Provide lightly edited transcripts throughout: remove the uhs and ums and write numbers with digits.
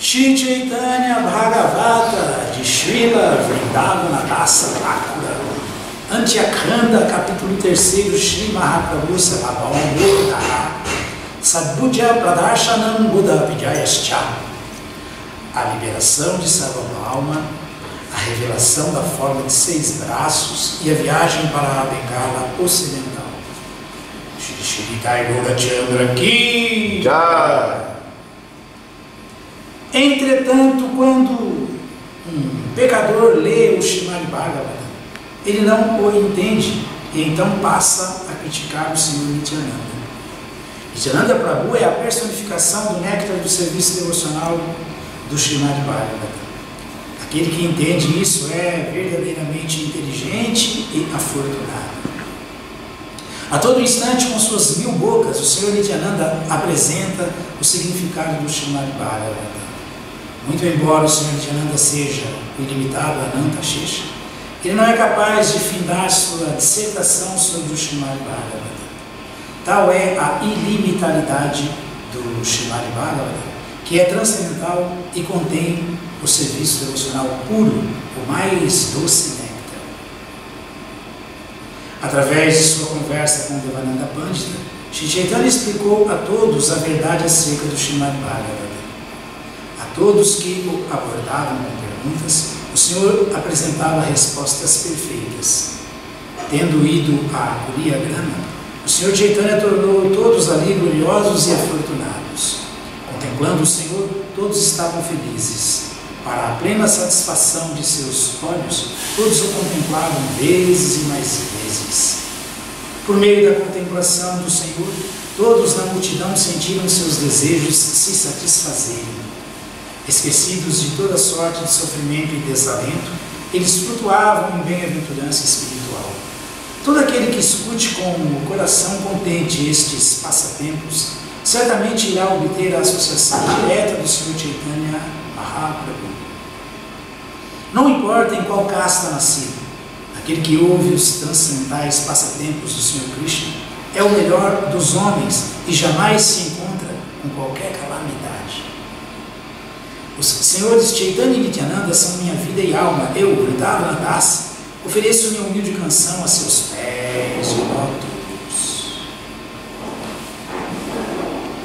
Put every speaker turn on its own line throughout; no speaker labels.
Shri Chaitanya Bhagavata de Srila Vrindavana Dasa Thakura, Antyakhanda, capítulo 3, Shri Mahaprabhu Savabhavam Buddha, Sadbudya Pradarsanam Buddha Vijayascha, a liberação de Sarvabhauma, a revelação da forma de 6 braços e a viagem para a Bengala Ocidental. Shri Shri Gaura Chandra Ki Jai. Entretanto, quando um pecador lê o Srimad Bhagavatam, ele não o entende e então passa a criticar o Senhor Nityananda. Nityananda Prabhu é a personificação do néctar do serviço devocional do Srimad Bhagavatam. Aquele que entende isso é verdadeiramente inteligente e afortunado. A todo instante, com suas 1000 bocas, o Senhor Nityananda apresenta o significado do Srimad Bhagavatam. Muito embora o Senhor Nityananda seja o ilimitado Ananta Shesha, ele não é capaz de findar sua dissertação sobre o Srimad Bhagavatam. Tal é a ilimitabilidade do Srimad Bhagavatam, que é transcendental e contém o serviço devocional puro, o mais doce néctar. Através de sua conversa com Devananda Pandita, Shri Chaitanya explicou a todos a verdade acerca do Srimad Bhagavatam. A todos que o abordavam com perguntas, o Senhor apresentava respostas perfeitas. Tendo ido a Kuriyagrama, o Senhor Chaitanya tornou todos ali gloriosos e afortunados. Contemplando o Senhor, todos estavam felizes. Para a plena satisfação de seus olhos, todos o contemplavam vezes e mais vezes. Por meio da contemplação do Senhor, todos na multidão sentiram seus desejos se satisfazerem. Esquecidos de toda sorte de sofrimento e desalento, eles flutuavam em bem-aventurança espiritual. Todo aquele que escute com o coração contente estes passatempos, certamente irá obter a associação direta do Senhor Chaitanya Mahaprabhu. Não importa em qual casta nascido, aquele que ouve os transcendentais passatempos do Senhor Krishna é o melhor dos homens e jamais se encontra com qualquer calamidade. Os senhores Chaitanya e Nityananda são minha vida e alma. Eu, Vrindavana Dasa, ofereço minha humilde canção a seus pés de lótus.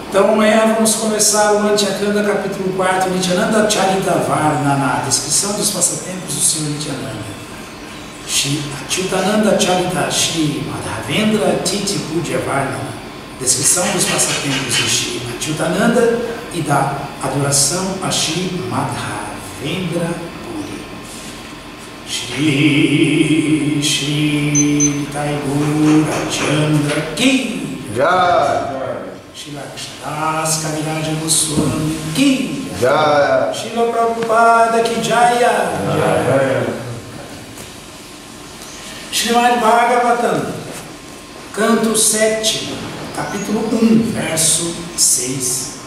Então amanhã vamos começar o Antyakhanda, capítulo 4, Nityananda Charita Varnana, a descrição dos passatempos do Senhor Nityananda. Shri Achyutananda Charita Shri Madhavendra Titi Pujya Varnana, descrição dos passatempos de Shri Achyutananda e da adoração a Shri Madhavendra Puri. Shri Shri Gaura Chandra Ki Jai. Shri Krishnadas Kaviraja Goswami Ki Jai. Shri Prabhupada Ki Jaya. Srimad Bhagavatam, canto 7, capítulo 1, verso 6.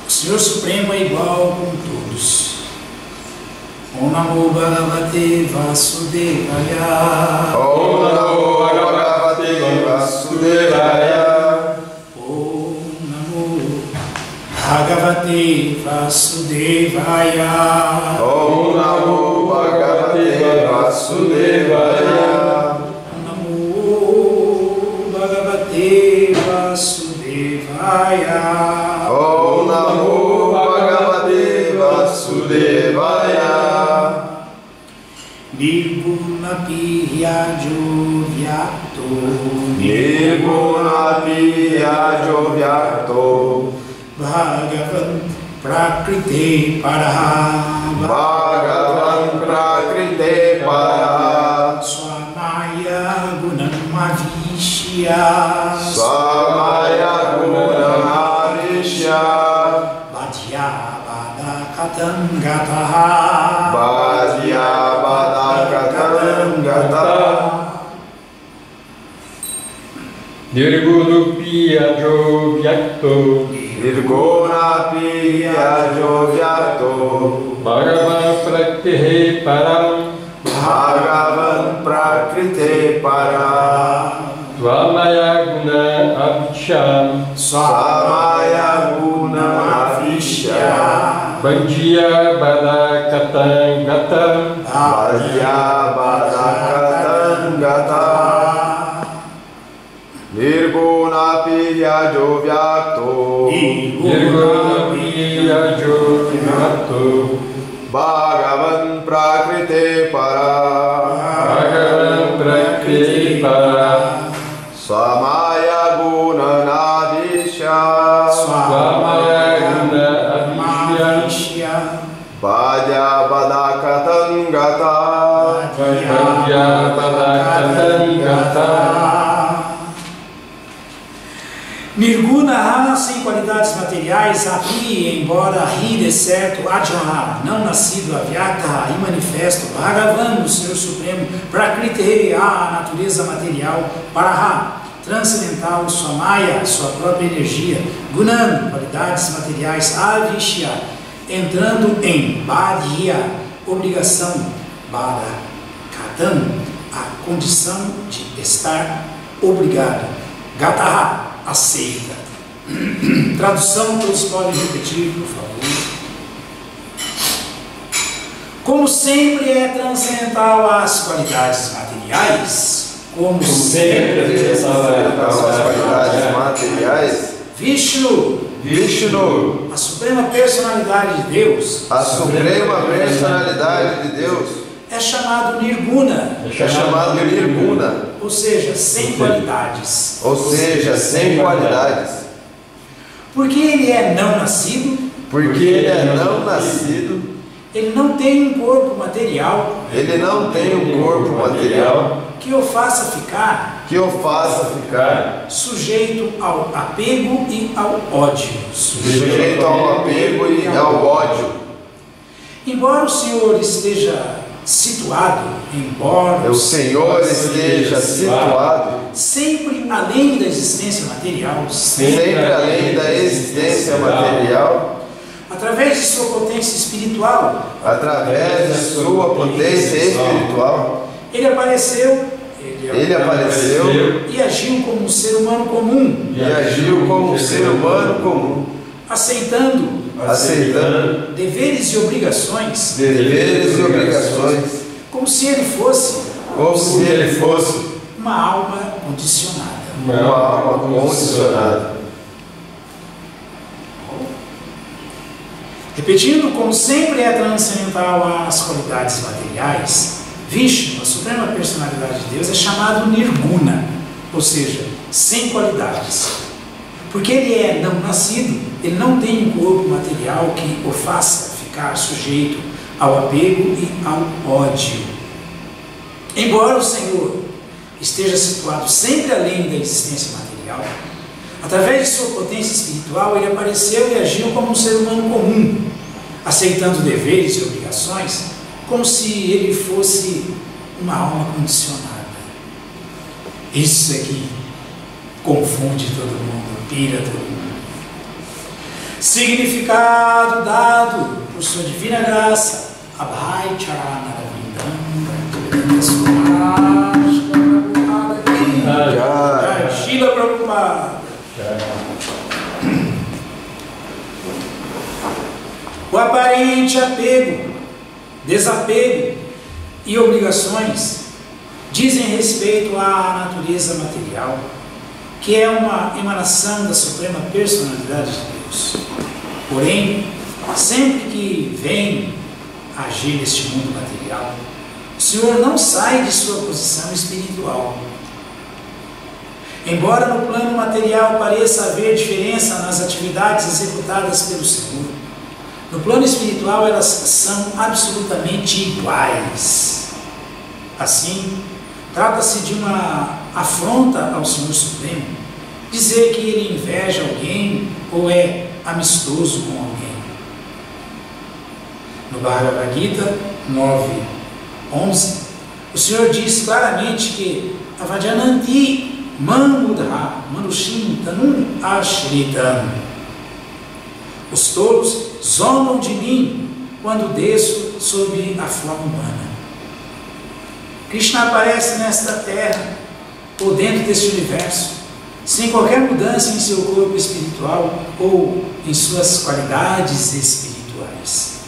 O Senhor Supremo é igual com todos. Om Namo Bhagavate Vasudevaya.
Om Namo Bhagavate Vasudevaya.
Om Namo Bhagavate Vasudevaya.
Om Namo Bhagavate Vasudevaya.
Om Namo Bhagavate Vasudevaya.
Om Namo Bhagavate Vasudevaya.
Nirguna Piyajo Vyato.
Nirguna Piyajo Vyato.
Bhagavan Prakrite Paraha.
Bhagavan Prakrite Paraha.
Swamaya Gunam Avishya.
Swamaya Gunam Avishya.
Bhadyavada Katam Gataha.
Bhadyavada Katam Gataha.
Nirguna Piyajo Vyakto.
Nirguna Piyajo Vyato.
Bhagavan Prakrite Param.
Bhagavan Prakrite Param.
Swamaya Guna Avishya.
Swamaya
Guna Avishya.
Bandiya Badakatan Gata
Bhajya Badakatan Gata Nirgunapi Yajo Vyakto
Nirgunapi Yajo Vyakto
Bhagavan Prakrite Para
Bhagavan Prakriti Para
Swamaya Gunanadisha
Swamaya Guna Adishya
Bhajya Badakatan Gata
Bhajya Badakatan Gata.
Nirguna, sem qualidades materiais, Api, embora Ri, exceto, Adhyaha, não nascido, Avyakta, imanifesto, Bhagavan, o Senhor Supremo, Prakriti, a natureza material, Paraha, transcendental, Swamaya, sua própria energia, Gunan, qualidades materiais, Avishya, entrando em Bhadhya, obrigação, Bada, Katan, a condição de estar obrigado, Gataha, aceita. Tradução, todos podem repetir, por favor. Como sempre é transcendental às qualidades materiais, como sempre
As qualidades materiais,
Vishnu, a suprema personalidade de Deus,
a suprema personalidade de Deus,
é chamado Nirguna,
é chamado Nirguna,
ou seja, sem qualidades.
ou seja, sem qualidades,
Porque ele é não nascido,
porque ele é não nascido,
ele não tem um corpo material
ele não tem um corpo material
que o faça ficar
que o faça ficar
sujeito ao apego e ao ódio.
sujeito ao apego e ao ódio.
Embora o Senhor esteja situado,
O Senhor esteja situado
sempre além da existência material,
sempre além da existência material,
através de sua potência espiritual,
através de sua potência espiritual,
ele apareceu e agiu como um ser humano comum,
e agiu como um ser humano comum,
aceitando deveres e obrigações, como se ele fosse
como se ele fosse
uma alma condicionada.
uma alma condicionada.
Repetindo, como sempre é transcendental às qualidades materiais, Vishnu, a suprema personalidade de Deus, é chamado Nirguna, ou seja, sem qualidades. Porque ele é não nascido, ele não tem um corpo material que o faça ficar sujeito ao apego e ao ódio. Embora o Senhor esteja situado sempre além da existência material, através de sua potência espiritual, ele apareceu e agiu como um ser humano comum, aceitando deveres e obrigações, como se ele fosse uma alma condicionada. Isso é que confunde todo mundo, pira todo mundo. Significado dado por sua divina graça, Abhay Charana Shila Prabhupada. O aparente apego, desapego e obrigações dizem respeito à natureza material, que é uma emanação da suprema personalidade de Deus. Porém, sempre que vem agir neste mundo material, o Senhor não sai de sua posição espiritual. Embora no plano material pareça haver diferença nas atividades executadas pelo Senhor, no plano espiritual elas são absolutamente iguais. Assim, trata-se de uma afronta ao Senhor Supremo dizer que ele inveja alguém ou é amistoso com alguém. No Bhagavad Gita 9:11, o Senhor diz claramente que Avajananti Manmudha Manushim Tanum Ashritam. Os tolos zombam de mim quando desço sob a forma humana. Krishna aparece nesta terra ou dentro deste universo, sem qualquer mudança em seu corpo espiritual ou em suas qualidades espirituais. agradáveis.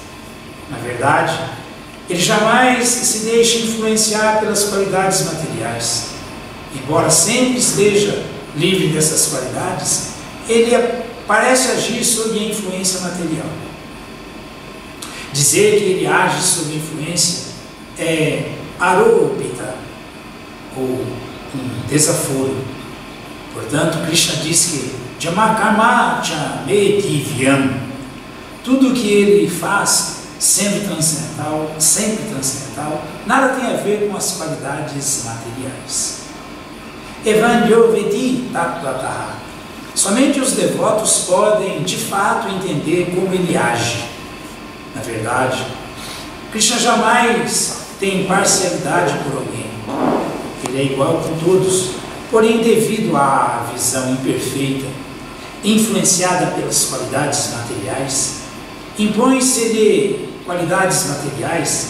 Na verdade, ele jamais se deixa influenciar pelas qualidades materiais. Embora sempre esteja livre dessas qualidades, ele parece agir sob a influência material. Dizer que ele age sob influência é arópita, ou um desaforo. Portanto, Krishna diz que Jamakamacha Medivyam, tudo que ele faz, sendo transcendental, sempre transcendental, nada tem a ver com as qualidades materiais. Evanyovedi Tattvataha. Somente os devotos podem, de fato, entender como ele age. Na verdade, Krishna jamais tem parcialidade por alguém. Ele é igual com todos, porém, devido à visão imperfeita, influenciada pelas qualidades materiais, impõe-se-lhe qualidades materiais,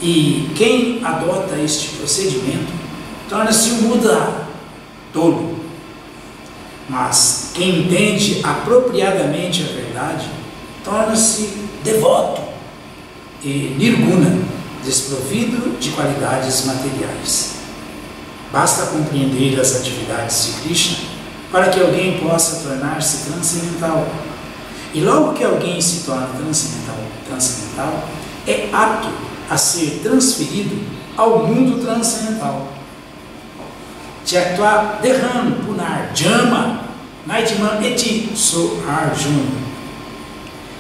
e quem adota este procedimento torna-se um Buda tolo. Mas quem entende apropriadamente a verdade torna-se devoto e nirguna, desprovido de qualidades materiais. Basta compreender as atividades de Krishna para que alguém possa tornar-se transcendental. E logo que alguém se torna transcendental, é apto a ser transferido ao mundo transcendental. Tyaktva Deham Punar Jama Naitman Eti So Arjuna.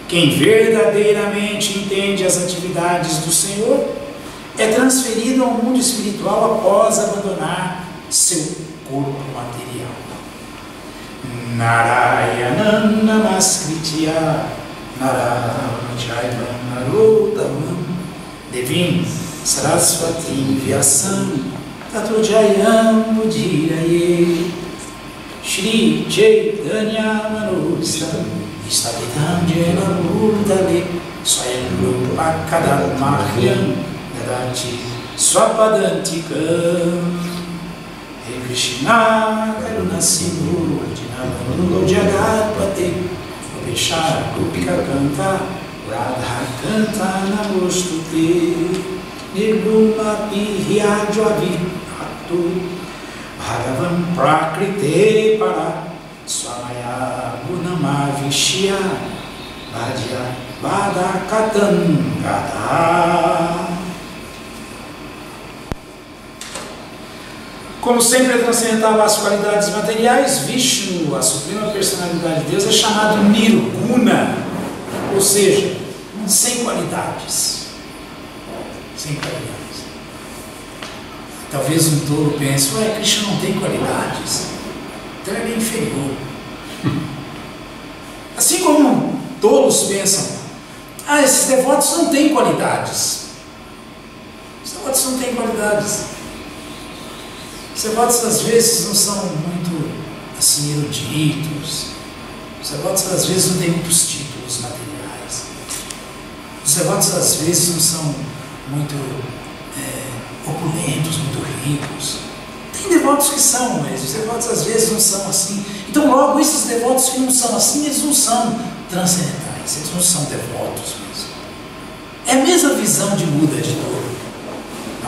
Quem verdadeiramente entende as atividades do Senhor é transferido ao mundo espiritual após abandonar seu corpo material. Narayanam Namaskritya Narayana Jaivam Narottamam Devim Saraswatim Vyasam Tato Jayam Mudiraye Shri Chaitanya Manusam Istavidam Jena Mudale Swayam Rupa Kadam Mahyam Dadati Swapadantikam He Krishna Karuna Sindhu Dinamanu Jagatpate Upeshara Gopika Kanta Radha Kanta Namostute Nirguna Pihyajvavi Atu Bhagavan Prakrite Para Swamaya Gunamavishya Bhadya Vadakatan Gata. Como sempre é transcendental às qualidades materiais, Vishnu, a suprema personalidade de Deus, é chamado Nirguna, ou seja, sem qualidades. Sem qualidades. Talvez um tolo pense, Krishna não tem qualidades, então ele é inferior. Assim como tolos pensam, esses devotos não têm qualidades. Os devotos não têm qualidades. Os devotos às vezes não são muito assim eruditos. Os devotos às vezes não têm muitos títulos materiais. Os devotos às vezes não são muito opulentos, muito ricos. Tem devotos que são, mas os devotos às vezes não são assim. Então logo esses devotos que não são assim, eles não são transcendentais, eles não são devotos mesmo. É a mesma visão de Buda de todo.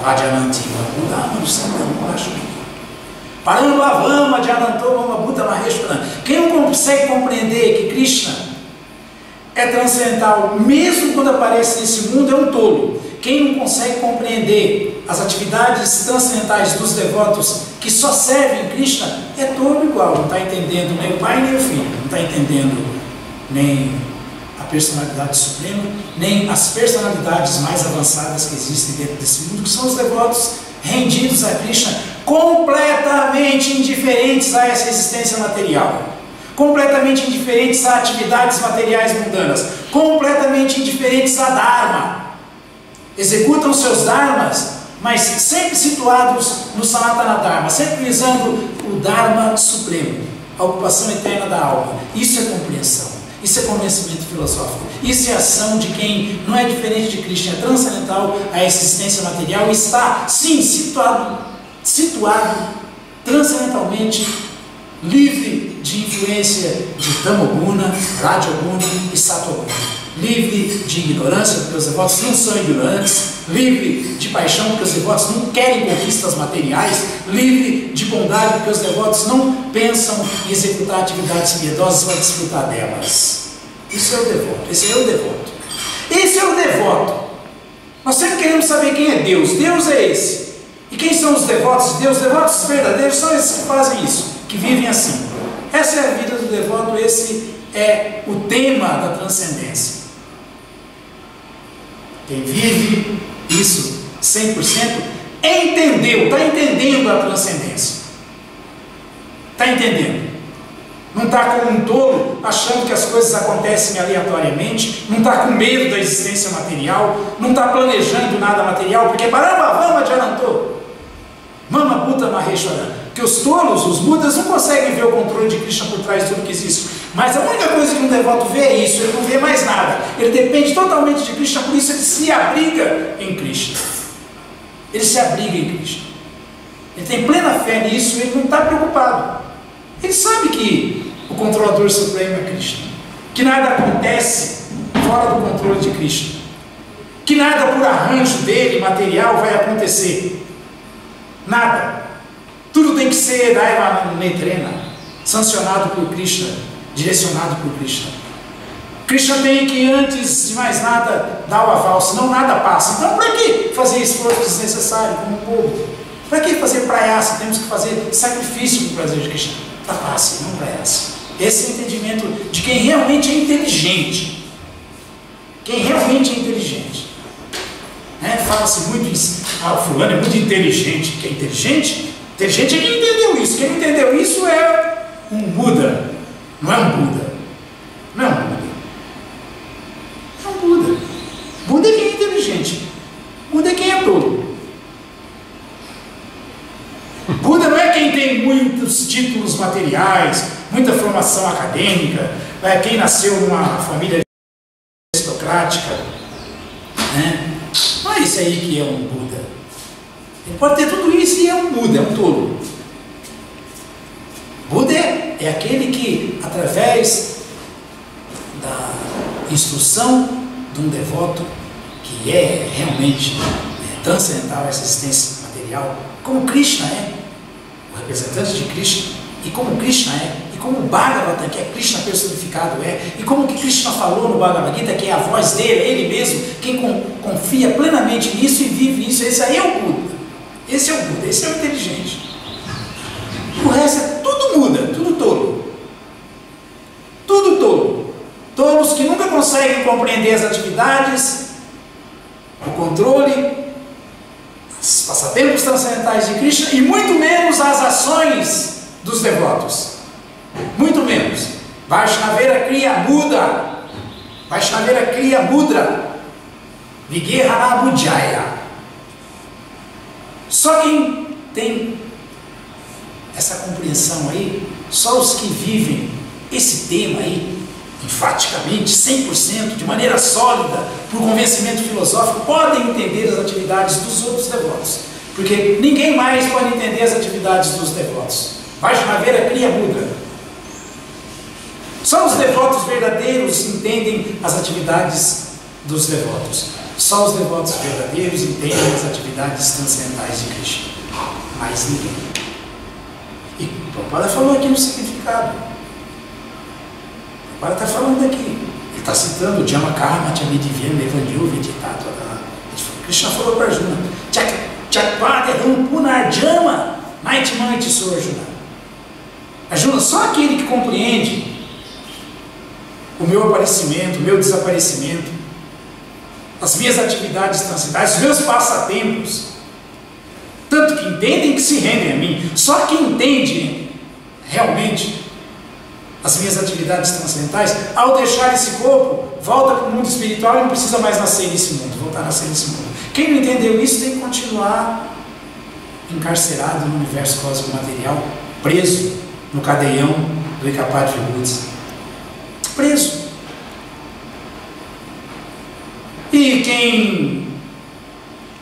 Rajanantiva Buda Amanusandam Lashmi. Parambhavama Janantoma Buddha Maheshwaram. Quem não consegue compreender que Krishna é transcendental, mesmo quando aparece nesse mundo, é um tolo. Quem não consegue compreender as atividades transcendentais dos devotos que só servem Krishna, é tolo igual. Não está entendendo nem o pai nem o filho. Não está entendendo nem a personalidade suprema, nem as personalidades mais avançadas que existem dentro desse mundo, que são os devotos rendidos a Krishna, completamente indiferentes a essa existência material, completamente indiferentes a atividades materiais mundanas, completamente indiferentes a Dharma. Executam seus Dharmas, mas sempre situados no Sanatana Dharma, sempre visando o Dharma supremo, a ocupação eterna da alma. Isso é compreensão, isso é conhecimento filosófico, isso é ação de quem não é diferente de Krishna, é transcendental à existência material e está, sim, situado transcendentalmente, livre de influência de Tamoguna, Rajoguna e Satoguna. livre de ignorância, porque os devotos não são ignorantes, livre de paixão, porque os devotos não querem conquistas materiais, livre de bondade, porque os devotos não pensam em executar atividades piedosas para desfrutar delas. Isso é o devoto, esse é o devoto. Esse é o devoto. Nós sempre queremos saber quem é Deus. Deus é esse. E quem são os devotos de Deus? Os devotos verdadeiros são esses que fazem isso, que vivem assim. Essa é a vida do devoto, esse é o tema da transcendência. Quem vive isso 100% entendeu, está entendendo a transcendência. Está entendendo. Não está como um tolo, achando que as coisas acontecem aleatoriamente, não está com medo da existência material, não está planejando nada material, porque Parambhavama adiantou. Mama Bhuta Maheshwara. Que os tolos, os budas, não conseguem ver o controle de Krishna por trás de tudo que existe. Mas a única coisa que um devoto vê é isso, ele não vê mais nada. Ele depende totalmente de Krishna, por isso ele se abriga em Krishna. Ele se abriga em Krishna. Ele tem plena fé nisso, ele não está preocupado. Ele sabe que o controlador supremo é Krishna. Que nada acontece fora do controle de Krishna. Que nada por arranjo dele, material, vai acontecer. Nada. Tudo tem que ser Daiva Netrena, sancionado por Krishna, direcionado por Krishna. Krishna tem que, antes de mais nada, dar o aval, senão nada passa. Então, para que fazer esforço desnecessário como povo? Para que fazer prayasa? Temos que fazer sacrifício para o prazer de Krishna. Tapasya, não prayasa. Esse é o entendimento de quem realmente é inteligente. Quem realmente é inteligente. Fala-se muito isso. O fulano é muito inteligente. Quem é inteligente? Inteligente é quem entendeu isso. Quem não entendeu isso é um Buda. Não é um Buda. Não é um Buda. É um Buda. Buda é quem é inteligente. Buda é quem é tolo. Buda não é quem tem muitos títulos materiais, muita formação acadêmica, é quem nasceu numa família aristocrática. Não é isso aí que é um Buda. Ele pode ter tudo isso e é um Buda, é um tolo. Buda é aquele que, através da instrução de um devoto, que é realmente transcendental essa existência material, como Krishna é, o representante de Krishna, e como Krishna é, e como o Bhagavata, que é Krishna personificado, é, e como que Krishna falou no Bhagavad Gita, que é a voz dele, é ele mesmo, quem confia plenamente nisso e vive isso, esse aí é o Buda. Esse é o Buda, esse é o inteligente. O resto é tudo muda, tudo tolo. Tudo tolo. Tolos que nunca conseguem compreender as atividades, o controle, os passatempos transcendentais de Krishna e muito menos as ações dos devotos. Muito menos. Vaishnavera Kriya Mudra. Vaishnavera Kriya Mudra. Vigehana Bujaya. Só quem tem essa compreensão aí, só os que vivem esse tema aí, enfaticamente, 100%, de maneira sólida, por convencimento filosófico, podem entender as atividades dos outros devotos. Porque ninguém mais pode entender as atividades dos devotos. Vaishnavera Kriya Mudra. Só os devotos verdadeiros entendem as atividades dos devotos. Só os devotos verdadeiros entendem as atividades transcendentais de Krishna. Mais ninguém. E o Prabhupada falou aqui no significado. O Prabhupada está falando aqui. Ele está citando Jama Karma, Chamidivyam, Evanil, Veditato. Krishna falou para Arjuna: Chakpadeham Punarjama, Naitmanti Sorjuna. Arjuna, só aquele que compreende o meu aparecimento, o meu desaparecimento, as minhas atividades transcendentais, os meus passatempos, tanto que entendem que se rendem a mim, só quem entende realmente as minhas atividades transcendentais, ao deixar esse corpo, volta para o mundo espiritual e não precisa mais nascer nesse mundo, voltar a nascer nesse mundo. Quem não entendeu isso tem que continuar encarcerado no universo cósmico material, preso no cadeião do Ekapad Vibhuti. Preso. E quem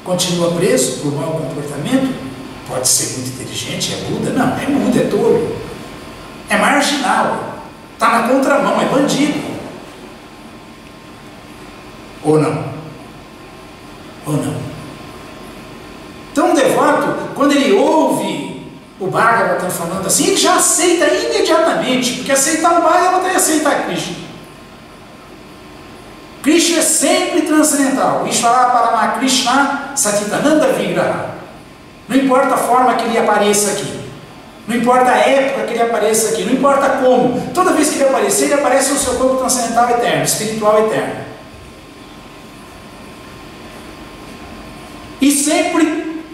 continua preso por mau comportamento, pode ser muito inteligente, é Buda? Não, é mudo, é tolo, é marginal, está na contramão, é bandido. Ou não? Ou não? Então o devoto, quando ele ouve o Bhagavatam falando assim, ele já aceita imediatamente, porque aceitar o Bhagavatam é aceitar Krishna. Krishna é sempre transcendental. Ishvara Parama Krishna Satitananda Vigraha. Não importa a forma que ele apareça aqui, não importa a época que ele apareça aqui, não importa como, toda vez que ele aparecer, ele aparece no seu corpo transcendental eterno, espiritual eterno. E sempre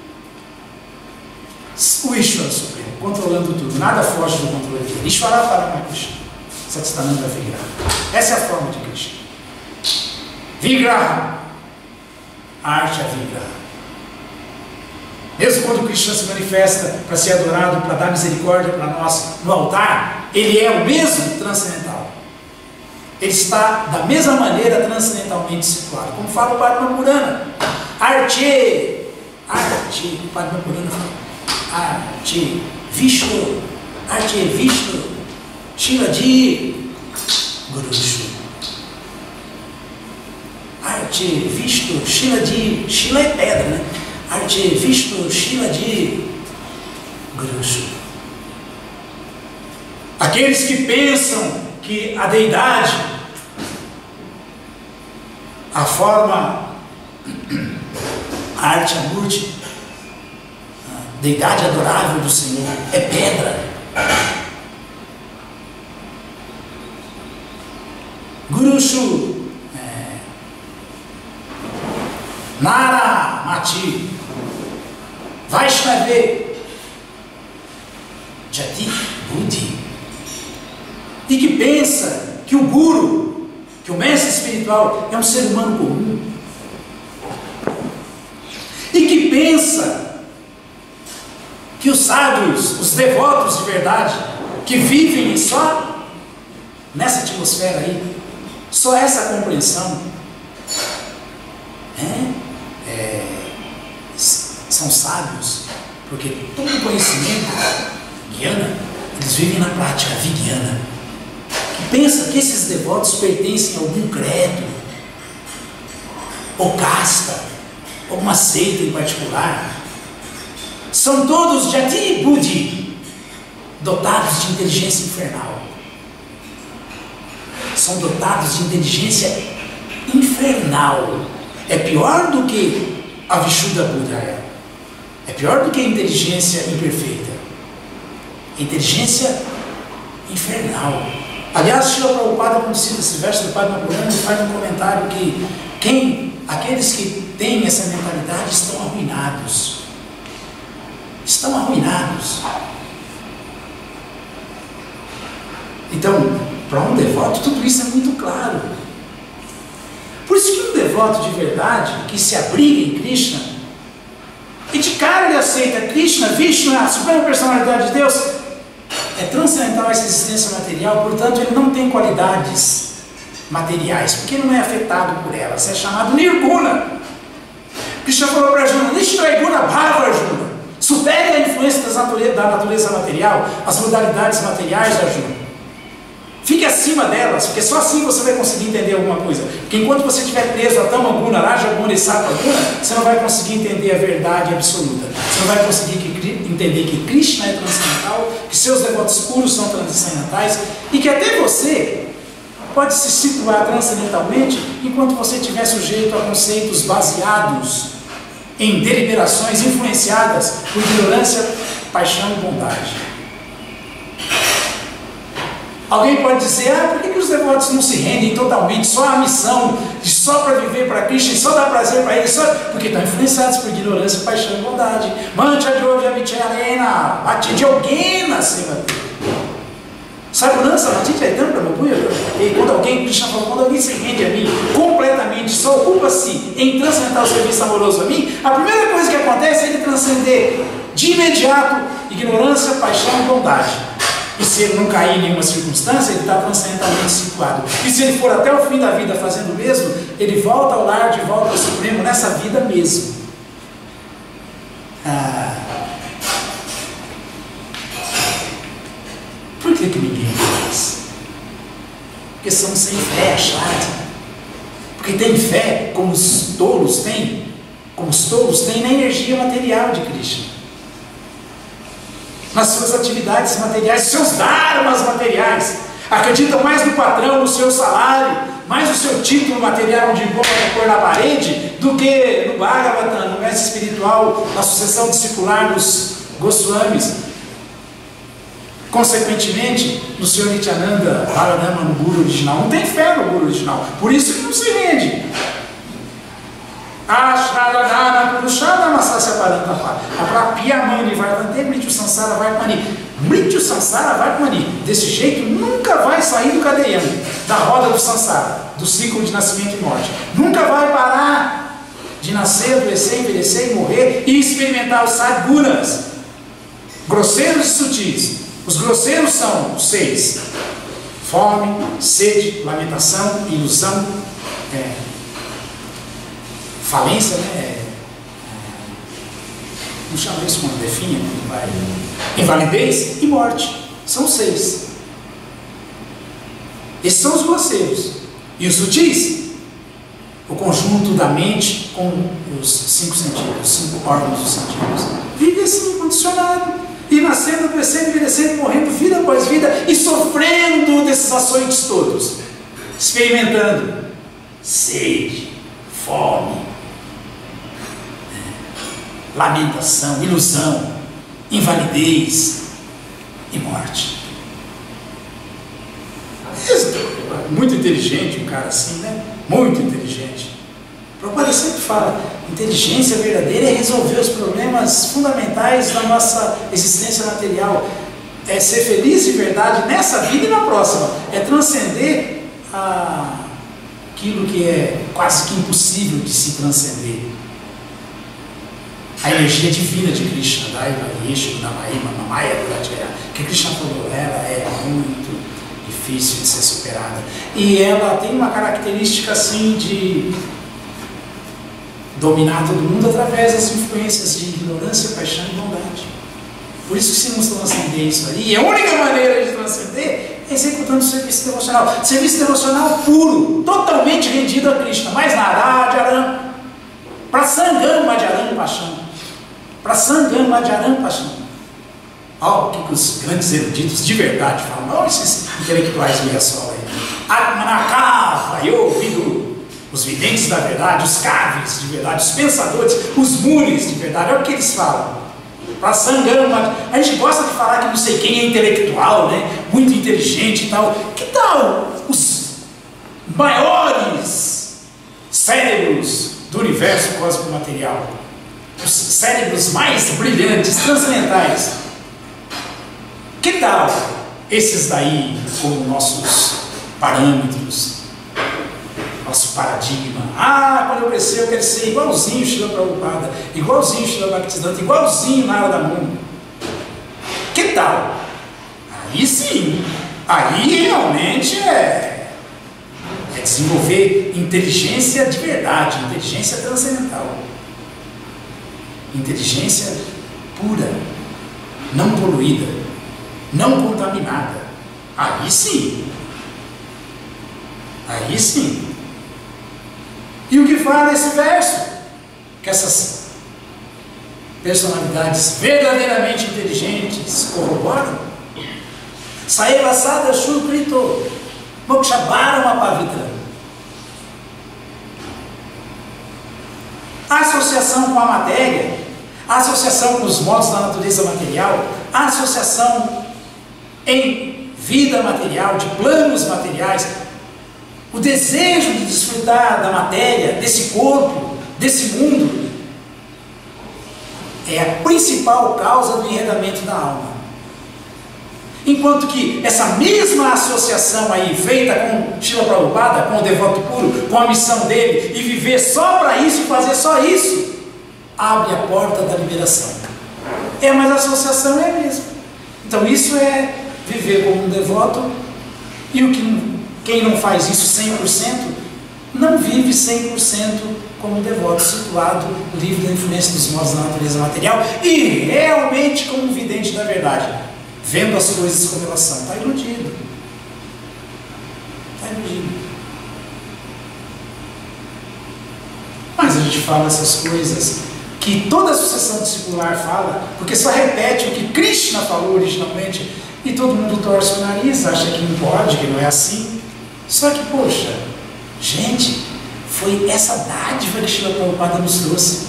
o Ishvara Supremo, controlando tudo, nada foge do controle dele. Ishvara Parama Krishna Satitananda Vigraha. Essa é a forma de Krishna. Vigraha, Artya Vigraha. Mesmo quando Krishna se manifesta para ser adorado, para dar misericórdia para nós no altar, ele é o mesmo transcendental. Ele está da mesma maneira transcendentalmente situado. Como fala o Padma Purana. Arche, o Padma Purana fala. Arche Vishnu, Shiladi Gurushu. Arche Vishnu, Shiladi, Shila é pedra, né? Arche Vishnu, Shiladi Gurushu. Aqueles que pensam que a deidade, a forma Artya Murti, a deidade adorável do Senhor, é pedra. Gurushu, Nara Mati, Vaishnave, Jati Buddhi, e que pensa que o Guru, que o mestre espiritual é um ser humano comum, e que pensa que os sábios, os devotos de verdade, que vivem só nessa atmosfera aí, só essa compreensão, são sábios, porque todo conhecimento, Gyana, eles vivem na prática Vigyana, que pensa que esses devotos pertencem a algum credo, ou casta, alguma seita em particular. São todos Jati Buddhi, dotados de inteligência infernal. São dotados de inteligência infernal. É pior do que a Vishuddha Buddha é pior do que a inteligência imperfeita. Inteligência infernal. Aliás, Srila Prabhupada, quando cita esse verso do Padma Purana, ele faz um comentário que aqueles que têm essa mentalidade estão arruinados. Estão arruinados. Então, para um devoto, tudo isso é muito claro. Por isso que um devoto de verdade, que se abriga em Krishna, e de cara ele aceita Krishna, Vishnu, a suprema personalidade de Deus, é transcendental essa existência material, portanto ele não tem qualidades materiais, porque não é afetado por elas, é chamado Nirguna. Krishna falou para Arjuna, Nishtraiguna Bhava Arjuna, supere a influência da natureza material, as modalidades materiais de Arjuna. Fique acima delas, porque só assim você vai conseguir entender alguma coisa. Porque enquanto você estiver preso a Tamaguna, Rajaguna e Sattva-guna, você não vai conseguir entender a verdade absoluta. Você não vai conseguir entender que Krishna é transcendental, que seus devotos puros são transcendentais, e que até você pode se situar transcendentalmente enquanto você estiver sujeito a conceitos baseados em deliberações influenciadas por ignorância, paixão e bondade. Alguém pode dizer, por que os devotos não se rendem totalmente só à missão, só para viver para Krishna, só dar prazer para ele, só porque estão influenciados por ignorância, paixão e bondade. Mancha Joja Vicharena, Bhatidjogena Sevate. Sagunança, Bhatidjogena Brahmapuya. E quando alguém, Krishna falou, quando alguém se rende a mim completamente, só ocupa-se em transcender o serviço amoroso a mim, a primeira coisa que acontece é ele transcender de imediato ignorância, paixão e bondade. E se ele não cair em nenhuma circunstância, ele está transcendentalmente situado. E se ele for até o fim da vida fazendo o mesmo, ele volta ao lar, de volta ao Supremo, nessa vida mesmo. Por que ninguém faz? Porque são sem fé, chato. Porque tem fé, como os tolos têm na energia material de Krishna, nas suas atividades materiais, seus dharmas materiais. Acreditam mais no patrão, no seu salário, mais no seu título material de pôr na parede, do que no Bhagavatam, no mestre espiritual, na sucessão discipular dos Goswamis. Consequentemente, no Sr. Nityananda Bharanama, no Guru original, não tem fé no Guru original, por isso que não se rende. Ashradana Purushana Masasya Parantapa Aprapyamani Vardante Mrityu Sansara Vartmani. Mrityu Sansara Vartmani. Desse jeito nunca vai sair do cadeiano, da roda do Sansara, do ciclo de nascimento e morte. Nunca vai parar de nascer, adoecer, envelhecer e morrer e experimentar os sadgunas, grosseiros e sutis. Os grosseiros são os 6: fome, sede, lamentação, ilusão, falência, não chama isso quando define, invalidez e morte. São 6. Esses são os grosseiros. E os sutis, o conjunto da mente com os 5 sentidos, os 5 órgãos dos sentidos. Vive assim, condicionado, e nascendo, crescendo, envelhecendo, morrendo, vida após vida, e sofrendo desses açoites todos, experimentando sede, fome, lamentação, ilusão, invalidez e morte. Muito inteligente um cara assim, né? Muito inteligente. Prabhupada sempre fala, inteligência verdadeira é resolver os problemas fundamentais da nossa existência material. É ser feliz de verdade nessa vida e na próxima. É transcender aquilo que é quase que impossível de se transcender. A energia divina de Krishna, que Krishna falou, ela é muito difícil de ser superada. E ela tem uma característica assim de dominar todo mundo através das influências de ignorância, paixão e bondade. Por isso que se não transcender isso aí, e a única maneira de transcender é executando o serviço devocional. Serviço devocional puro, totalmente rendido a Krishna. Mais nada, Adyaram, para Sangam Adyaram Paixão. Para Sangam Adyaram Paixão. Olha o que os grandes eruditos de verdade falam. Olha esses intelectuais de Riassol aí. Atmanakava, Yovidu. Os videntes da verdade, os caves de verdade, os pensadores, os munis de verdade, olha o que eles falam. Para Sangam, a gente gosta de falar que não sei quem é intelectual, né? Muito inteligente e tal. Que tal os maiores cérebros do universo cósmico material? Os cérebros mais brilhantes, transcendentais. Que tal esses daí como nossos parâmetros? Nosso paradigma. Quando eu crescer, eu quero ser igualzinho Srila Prabhupada, igualzinho Srila Bhaktisiddhanta, igualzinho Narada Muni. Que tal? Aí sim, aí realmente é desenvolver inteligência de verdade, inteligência transcendental, inteligência pura, não poluída, não contaminada. Aí sim. Aí sim. E o que fala esse verso? Que essas personalidades verdadeiramente inteligentes corroboram. Saeva Sada Shukrito Mokshabarama Pavitra. A associação com a matéria, a associação com os modos da natureza material, a associação em vida material, de planos materiais, o desejo de desfrutar da matéria, desse corpo, desse mundo, é a principal causa do enredamento da alma. Enquanto que essa mesma associação aí, feita com Srila Prabhupada, com o devoto puro, com a missão dele, e viver só para isso, fazer só isso, abre a porta da liberação. Mas a associação é a mesma. Então isso é viver como um devoto, e quem não faz isso 100%, não vive 100% como devoto, situado, livre da influência dos modos da natureza material e realmente como um vidente da verdade, vendo as coisas como elas são. Está iludido. Está iludido. mais a gente fala essas coisas que toda a sucessão discipular fala, porque só repete o que Krishna falou originalmente, e todo mundo torce o nariz, acha que não pode, que não é assim. Só que, poxa, gente, foi essa dádiva que Srila Prabhupada nos trouxe.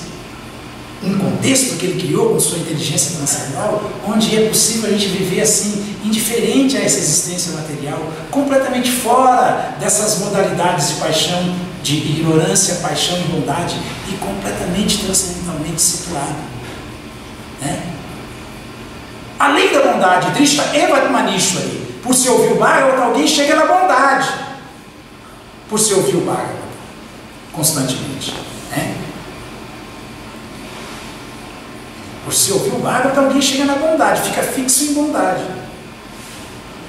Um contexto que ele criou com sua inteligência transcendental, onde é possível a gente viver assim, indiferente a essa existência material, completamente fora dessas modalidades de paixão, de ignorância, paixão e bondade, e completamente transcendentalmente situado, né? Além da bondade, Drishta Evatmanishwari, por se ouvir o Bhagavata, alguém chega na bondade, por se ouvir o Bhagavata constantemente, né? Por se ouvir o Bhagavata, alguém chega na bondade, fica fixo em bondade.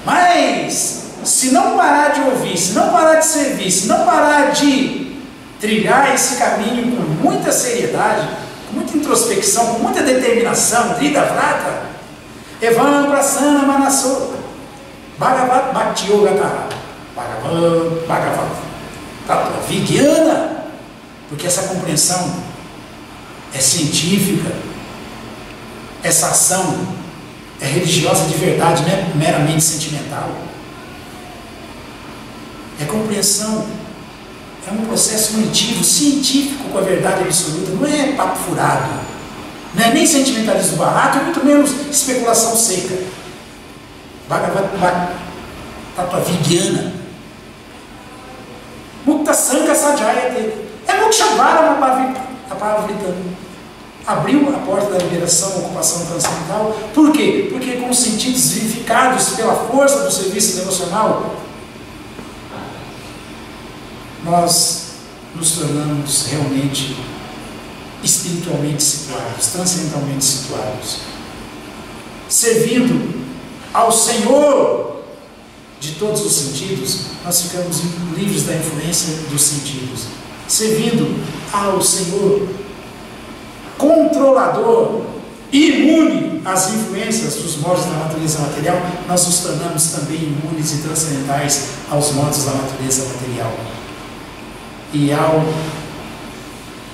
Mas, se não parar de ouvir, se não parar de servir, se não parar de trilhar esse caminho com muita seriedade, com muita introspecção, com muita determinação, Drida Vrata, Evam Prasana Manaso, Bhagavat Bhakti Yoga Taha, Bhagavat Tattva Vigyana, porque essa compreensão é científica, essa ação é religiosa de verdade, não é meramente sentimental. É compreensão, é um processo intuitivo, científico com a verdade absoluta, não é papo furado, não é nem sentimentalismo barato, e muito menos especulação seca. Bhagavat Tattva Vigyana, Mukta Sangha Sajayate, é Mokshavara a palavra britânica. Abriu a porta da liberação, ocupação transcendental. Por quê? Porque com os sentidos vivificados pela força do serviço devocional, nós nos tornamos realmente espiritualmente situados, transcendentalmente situados, servindo ao Senhor de todos os sentidos. Nós ficamos livres da influência dos sentidos, servindo ao Senhor controlador, imune às influências dos modos da natureza material. Nós nos tornamos também imunes e transcendentais aos modos da natureza material. E ao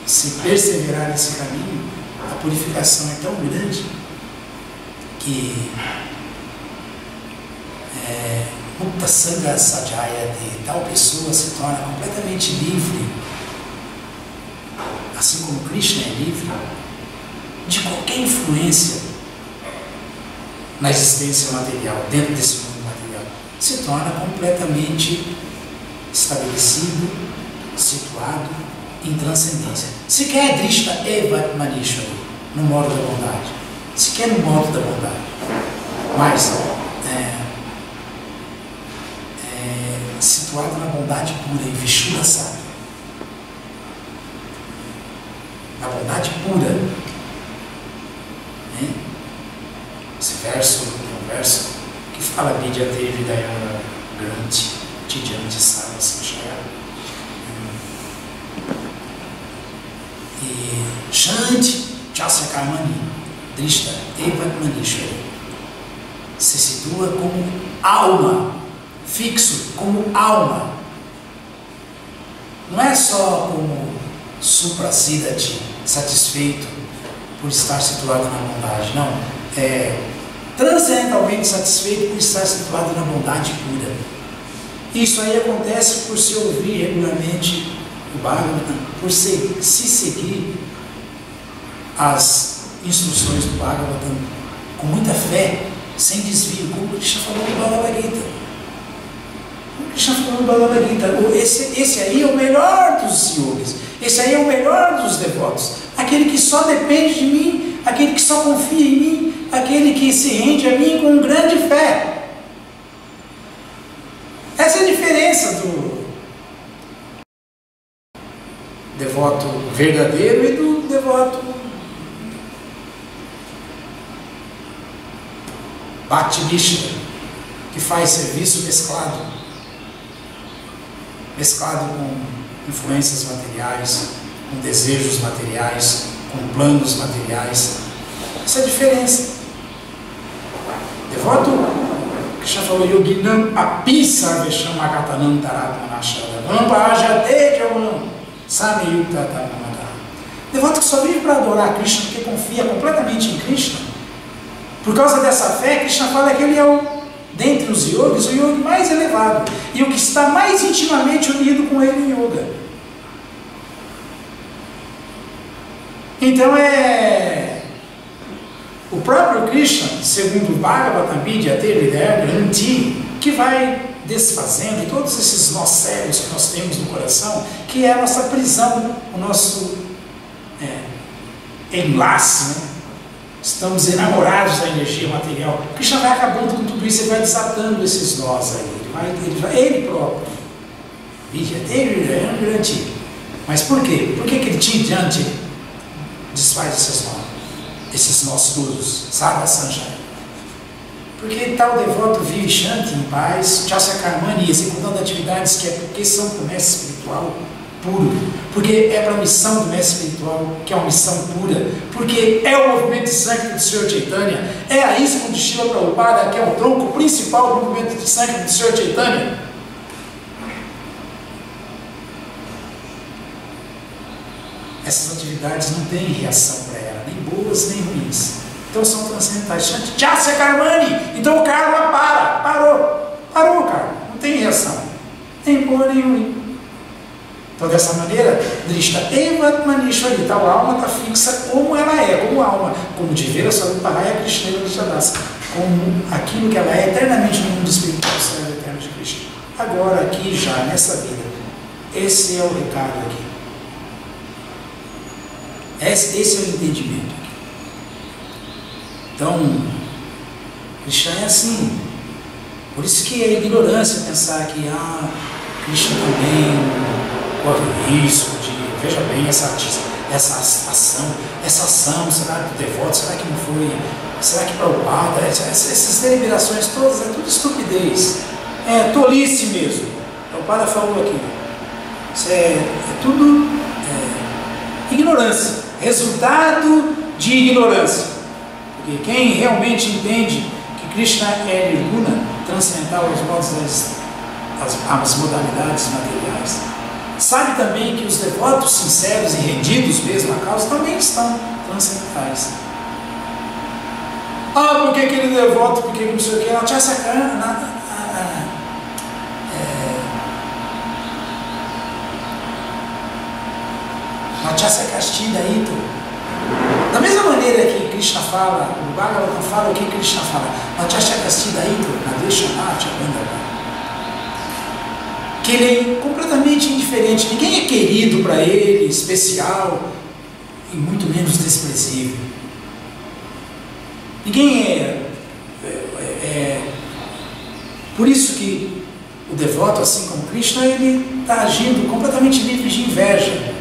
se perseverar nesse caminho, a purificação é tão grande que Mukta Sangha Sajaya, de tal pessoa se torna completamente livre, assim como Krishna é livre de qualquer influência na existência material, dentro desse mundo material, se torna completamente estabelecido, situado em transcendência. Se quer Drishta Evatmanishwari, no modo da bondade, se quer no modo da bondade, mas situado na bondade pura, em Vishuddha Sattva, na bondade pura, né? Esse verso é um verso que fala Vidyate Vidayana Granti Tijanti Sava Sanchaya. E Shanti Chasya Karmani Drishta Evatmanishwari se situa como alma, fixo como alma, não é só como suprasidati, satisfeito por estar situado na bondade, não, é transcendentalmente satisfeito por estar situado na bondade pura. Isso aí acontece por se ouvir regularmente o Bhagavata, por se seguir as instruções do Bhagavata com muita fé, sem desvio, como o Krishna falou no Bhagavad Gita. O Krishna falou no Bhagavad Gita, esse aí é o melhor dos yogis, esse aí é o melhor dos devotos, aquele que só depende de mim, aquele que só confia em mim, aquele que se rende a mim com grande fé. Essa é a diferença do devoto verdadeiro e do devoto Bhakti-nishta, que faz serviço mesclado com influências materiais, com desejos materiais, com planos materiais. Essa é a diferença. Devoto, que já falou, Yoginam api sarvesham agatanam taratmanashada vampa ajate javanam sameyukta taramada. Devoto que só vive para adorar Krishna porque confia completamente em Krishna. Por causa dessa fé, Krishna fala que ele é dentre os yogis, o yogi mais elevado e o que está mais intimamente unido com ele em yoga. Então o próprio Krishna, segundo o Bhagavatam Vidya Granthi, que vai desfazendo todos esses nós cegos que nós temos no coração, que é a nossa prisão, o nosso enlace, né? Estamos enamorados da energia material. Krishna vai acabando com tudo isso e vai desatando esses nós aí. Ele próprio. Mas por quê? Por que ele Tidyante desfaz esses nós todos? Sarva Sanjaya. Porque tal devoto vive Shanti em paz, Chasya Karmani, executando atividades porque são para o mestre espiritual puro, porque é para a missão do mestre espiritual, que é uma missão pura, porque é o movimento de Sankirtan do Sr. Chaitanya, é a ISKCON de Srila Prabhupada, que é o tronco principal do movimento de Sankirtan do Sr. Chaitanya. Essas atividades não têm reação para ela, nem boas nem ruins. Então são transcendentais. Chasya Karmani! Então o karma parou o karma, não tem reação, nem boa nem ruim. Então dessa maneira, Drishta Evatmanishwari, tal alma está fixa como ela é, como alma, como Divera Swarupahaya Krishna Vishadasa, como aquilo que ela é eternamente no mundo espiritual, será eterno de Krishna. Agora, aqui já, nessa vida, esse é o recado aqui. Esse é o entendimento aqui. Então, Krishna é assim. Por isso que é ignorância pensar que Krishna também corre o risco de, veja bem, essa ação, será do devoto, será que não foi, será que Prabhupada, essas deliberações todas, é tudo estupidez, é tolice mesmo. Prabhupada falou aqui, isso é tudo ignorância, resultado de ignorância, porque quem realmente entende que Krishna é Nirguna, transcendental aos modos as modalidades materiais, sabe também que os devotos sinceros e rendidos mesmo à causa também estão transcendentais. Porque aquele devoto, porque não sei o que, ela tinha sacana, da mesma maneira que Krishna fala, o Bhagavatam fala o que Krishna fala, que ele é completamente indiferente, ninguém é querido para ele, especial e muito menos desprezível. Ninguém por isso que o devoto, assim como Krishna, ele está agindo completamente livre de inveja.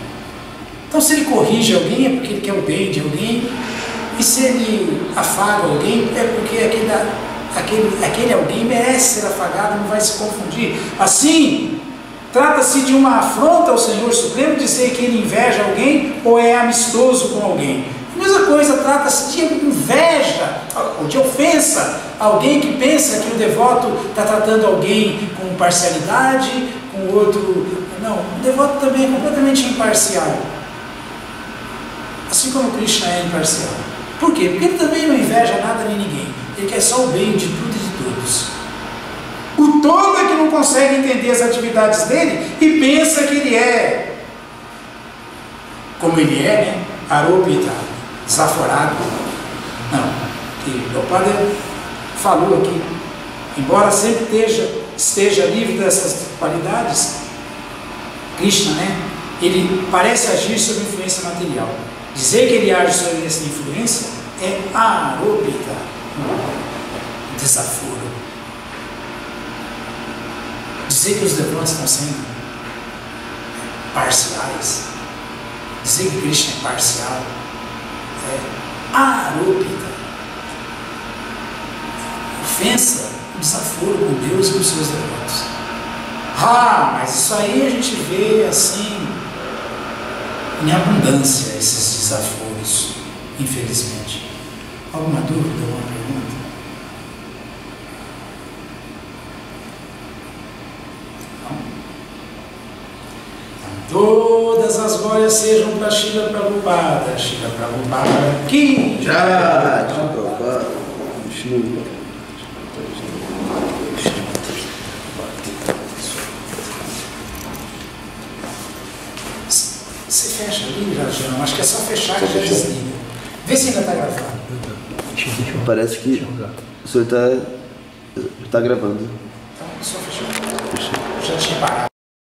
Então, se ele corrige alguém, é porque ele quer o bem de alguém, e se ele afaga alguém, é porque aquele alguém merece ser afagado, não vai se confundir. Assim, trata-se de uma afronta ao Senhor Supremo dizer que ele inveja alguém ou é amistoso com alguém. A mesma coisa, trata-se de inveja ou de ofensa a alguém que pensa que o devoto está tratando alguém com parcialidade, com o outro. Não, o devoto também é completamente imparcial. Assim como Krishna é imparcial. Por quê? Porque ele também não inveja nada nem ninguém. Ele quer só o bem de tudo e de todos. O todo é que não consegue entender as atividades dele e pensa que ele é, como ele é, né? Aropita, desaforado. Não. Que o Padre falou aqui, embora sempre esteja livre dessas qualidades, Krishna, né? Ele parece agir sob influência material. Dizer que ele age sob essa influência é aropita, desaforo. Dizer que os devotos estão sendo parciais, dizer que Krishna é parcial, é aropita, ofensa, desaforo com Deus e com os seus devotos. Mas isso aí a gente vê assim em abundância, esses desaforos, infelizmente. Alguma dúvida, alguma pergunta? Não? Todas as glórias sejam para Srila Prabhupada. Srila Prabhupada aqui.
Já, Prabhupada.
Você fecha ali, Rajão? Acho que é só fechar que já desliga. Vê se ainda está gravando.
Parece que o senhor está gravando.
Então, só fechar. Já tinha parado.